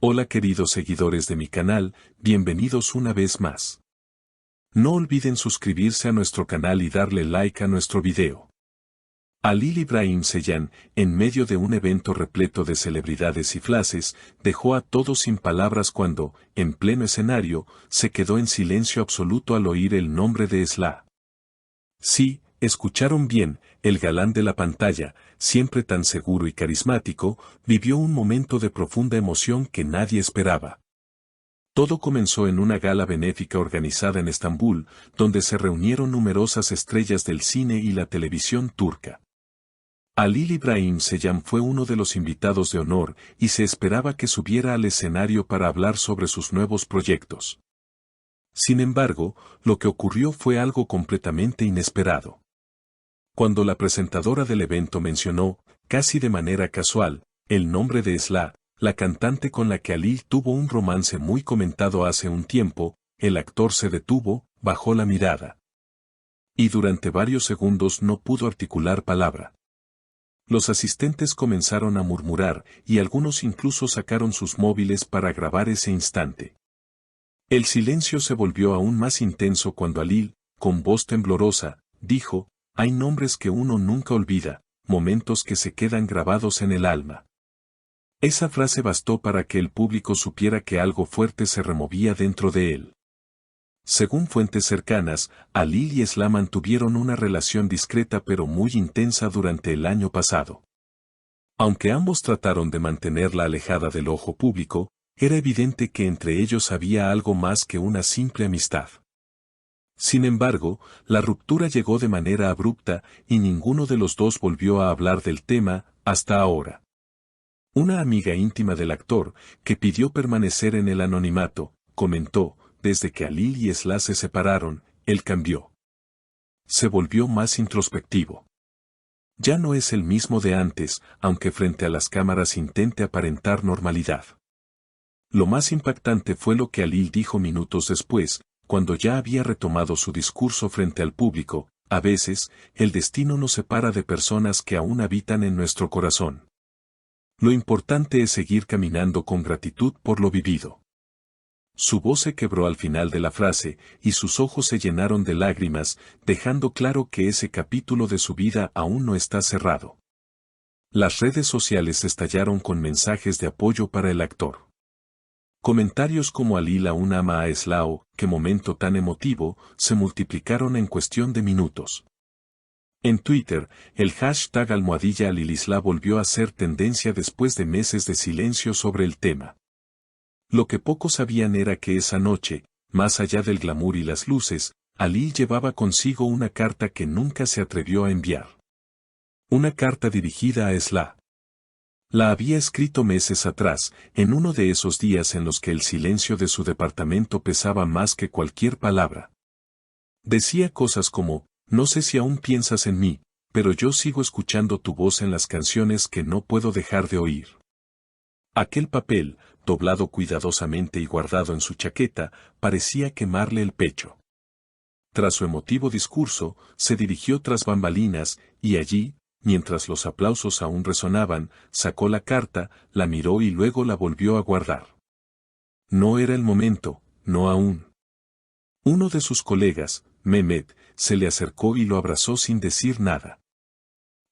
Hola queridos seguidores de mi canal, bienvenidos una vez más. No olviden suscribirse a nuestro canal y darle like a nuestro video. Halil İbrahim Ceylan, en medio de un evento repleto de celebridades y flashes, dejó a todos sin palabras cuando, en pleno escenario, se quedó en silencio absoluto al oír el nombre de Esla. Sí, escucharon bien, el galán de la pantalla, siempre tan seguro y carismático, vivió un momento de profunda emoción que nadie esperaba. Todo comenzó en una gala benéfica organizada en Estambul, donde se reunieron numerosas estrellas del cine y la televisión turca. Halil İbrahim Ceylan fue uno de los invitados de honor y se esperaba que subiera al escenario para hablar sobre sus nuevos proyectos. Sin embargo, lo que ocurrió fue algo completamente inesperado. Cuando la presentadora del evento mencionó, casi de manera casual, el nombre de Esla, la cantante con la que Halil tuvo un romance muy comentado hace un tiempo, el actor se detuvo, bajó la mirada. Y durante varios segundos no pudo articular palabra. Los asistentes comenzaron a murmurar y algunos incluso sacaron sus móviles para grabar ese instante. El silencio se volvió aún más intenso cuando Halil, con voz temblorosa, dijo: hay nombres que uno nunca olvida, momentos que se quedan grabados en el alma. Esa frase bastó para que el público supiera que algo fuerte se removía dentro de él. Según fuentes cercanas, Halil y Esla mantuvieron una relación discreta pero muy intensa durante el año pasado. Aunque ambos trataron de mantenerla alejada del ojo público, era evidente que entre ellos había algo más que una simple amistad. Sin embargo, la ruptura llegó de manera abrupta y ninguno de los dos volvió a hablar del tema, hasta ahora. Una amiga íntima del actor, que pidió permanecer en el anonimato, comentó: desde que Halil y Esla se separaron, él cambió. Se volvió más introspectivo. Ya no es el mismo de antes, aunque frente a las cámaras intente aparentar normalidad. Lo más impactante fue lo que Halil dijo minutos después, cuando ya había retomado su discurso frente al público: a veces, el destino nos separa de personas que aún habitan en nuestro corazón. Lo importante es seguir caminando con gratitud por lo vivido. Su voz se quebró al final de la frase, y sus ojos se llenaron de lágrimas, dejando claro que ese capítulo de su vida aún no está cerrado. Las redes sociales estallaron con mensajes de apoyo para el actor. Comentarios como Halil aún ama a Esla o qué momento tan emotivo, se multiplicaron en cuestión de minutos. En Twitter, el hashtag #HalilIsla volvió a ser tendencia después de meses de silencio sobre el tema. Lo que pocos sabían era que esa noche, más allá del glamour y las luces, Halil llevaba consigo una carta que nunca se atrevió a enviar. Una carta dirigida a Esla. La había escrito meses atrás, en uno de esos días en los que el silencio de su departamento pesaba más que cualquier palabra. Decía cosas como: no sé si aún piensas en mí, pero yo sigo escuchando tu voz en las canciones que no puedo dejar de oír. Aquel papel, doblado cuidadosamente y guardado en su chaqueta, parecía quemarle el pecho. Tras su emotivo discurso, se dirigió tras bambalinas, y allí, mientras los aplausos aún resonaban, sacó la carta, la miró y luego la volvió a guardar. No era el momento, no aún. Uno de sus colegas, Mehmet, se le acercó y lo abrazó sin decir nada.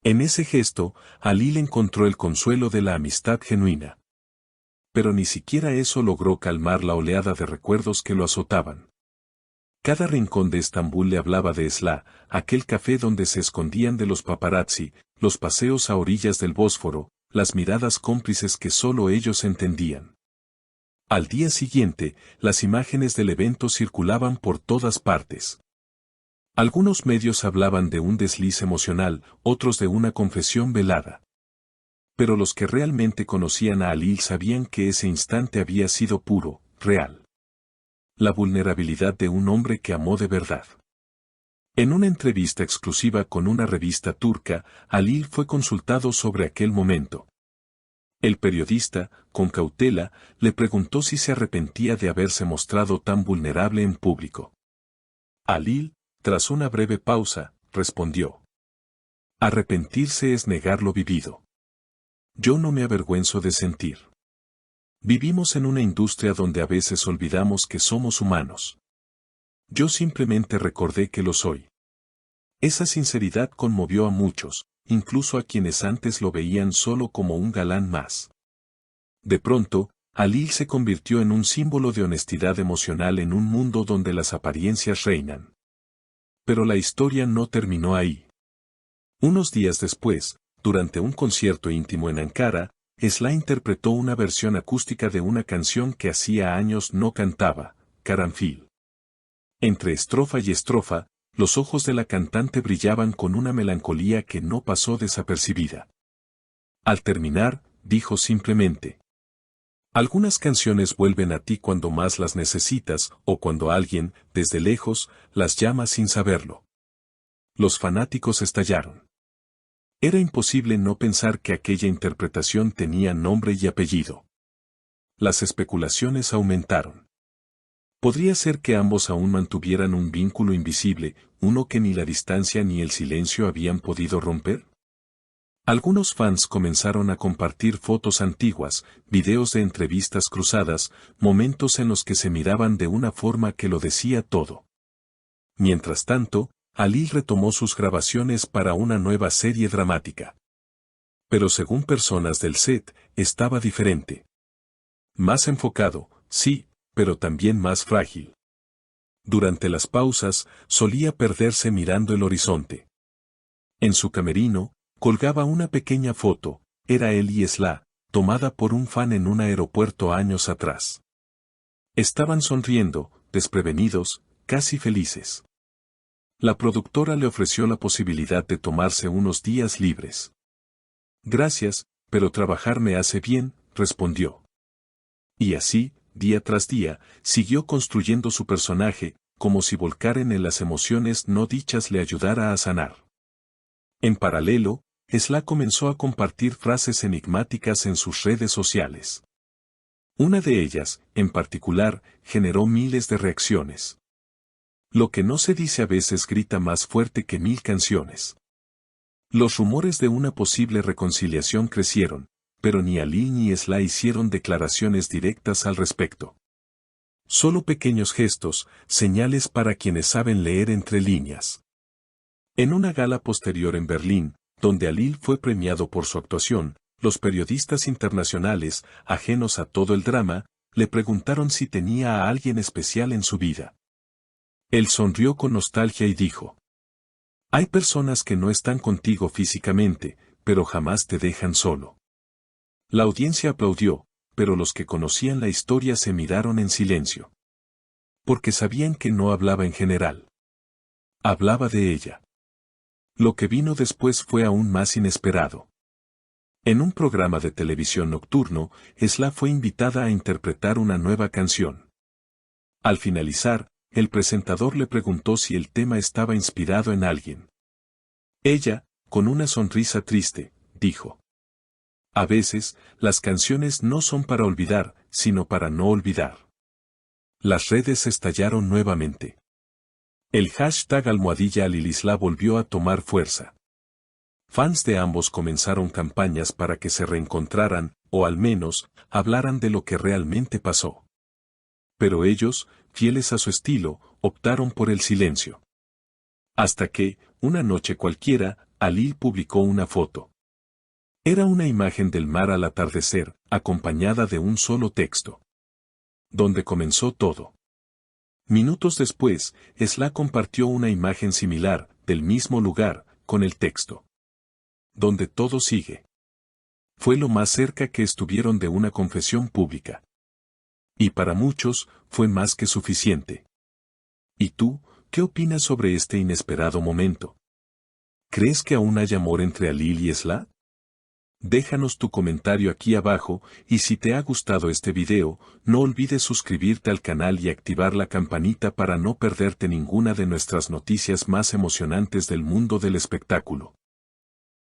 En ese gesto, Halil encontró el consuelo de la amistad genuina. Pero ni siquiera eso logró calmar la oleada de recuerdos que lo azotaban. Cada rincón de Estambul le hablaba de Esla, aquel café donde se escondían de los paparazzi, los paseos a orillas del Bósforo, las miradas cómplices que solo ellos entendían. Al día siguiente, las imágenes del evento circulaban por todas partes. Algunos medios hablaban de un desliz emocional, otros de una confesión velada. Pero los que realmente conocían a Halil sabían que ese instante había sido puro, real. La vulnerabilidad de un hombre que amó de verdad. En una entrevista exclusiva con una revista turca, Halil fue consultado sobre aquel momento. El periodista, con cautela, le preguntó si se arrepentía de haberse mostrado tan vulnerable en público. Halil, tras una breve pausa, respondió: arrepentirse es negar lo vivido. Yo no me avergüenzo de sentir. Vivimos en una industria donde a veces olvidamos que somos humanos. Yo simplemente recordé que lo soy. Esa sinceridad conmovió a muchos, incluso a quienes antes lo veían solo como un galán más. De pronto, Alil se convirtió en un símbolo de honestidad emocional en un mundo donde las apariencias reinan. Pero la historia no terminó ahí. Unos días después, durante un concierto íntimo en Ankara, Esla interpretó una versión acústica de una canción que hacía años no cantaba, Karanfil. Entre estrofa y estrofa, los ojos de la cantante brillaban con una melancolía que no pasó desapercibida. Al terminar, dijo simplemente: algunas canciones vuelven a ti cuando más las necesitas o cuando alguien, desde lejos, las llama sin saberlo. Los fanáticos estallaron. Era imposible no pensar que aquella interpretación tenía nombre y apellido. Las especulaciones aumentaron. ¿Podría ser que ambos aún mantuvieran un vínculo invisible, uno que ni la distancia ni el silencio habían podido romper? Algunos fans comenzaron a compartir fotos antiguas, videos de entrevistas cruzadas, momentos en los que se miraban de una forma que lo decía todo. Mientras tanto, Alil retomó sus grabaciones para una nueva serie dramática. Pero según personas del set, estaba diferente. Más enfocado, sí, pero también más frágil. Durante las pausas, solía perderse mirando el horizonte. En su camerino, colgaba una pequeña foto, era él y Esla, tomada por un fan en un aeropuerto años atrás. Estaban sonriendo, desprevenidos, casi felices. La productora le ofreció la posibilidad de tomarse unos días libres. Gracias, pero trabajar me hace bien, respondió. Y así, día tras día, siguió construyendo su personaje, como si volcar en él las emociones no dichas le ayudara a sanar. En paralelo, Esla comenzó a compartir frases enigmáticas en sus redes sociales. Una de ellas, en particular, generó miles de reacciones. Lo que no se dice a veces grita más fuerte que 1000 canciones. Los rumores de una posible reconciliación crecieron, pero ni Alil ni Esla hicieron declaraciones directas al respecto. Solo pequeños gestos, señales para quienes saben leer entre líneas. En una gala posterior en Berlín, donde Alil fue premiado por su actuación, los periodistas internacionales, ajenos a todo el drama, le preguntaron si tenía a alguien especial en su vida. Él sonrió con nostalgia y dijo: hay personas que no están contigo físicamente, pero jamás te dejan solo. La audiencia aplaudió, pero los que conocían la historia se miraron en silencio. Porque sabían que no hablaba en general. Hablaba de ella. Lo que vino después fue aún más inesperado. En un programa de televisión nocturno, Esla fue invitada a interpretar una nueva canción. Al finalizar, el presentador le preguntó si el tema estaba inspirado en alguien. Ella, con una sonrisa triste, dijo: a veces, las canciones no son para olvidar, sino para no olvidar. Las redes estallaron nuevamente. El hashtag #AlilIsla volvió a tomar fuerza. Fans de ambos comenzaron campañas para que se reencontraran, o al menos, hablaran de lo que realmente pasó. Pero ellos, fieles a su estilo, optaron por el silencio. Hasta que, una noche cualquiera, Alil publicó una foto. Era una imagen del mar al atardecer, acompañada de un solo texto. Donde comenzó todo. Minutos después, Esla compartió una imagen similar, del mismo lugar, con el texto. Donde todo sigue. Fue lo más cerca que estuvieron de una confesión pública. Y para muchos, fue más que suficiente. ¿Y tú, qué opinas sobre este inesperado momento? ¿Crees que aún hay amor entre Alil y Esla? Déjanos tu comentario aquí abajo, y si te ha gustado este video, no olvides suscribirte al canal y activar la campanita para no perderte ninguna de nuestras noticias más emocionantes del mundo del espectáculo.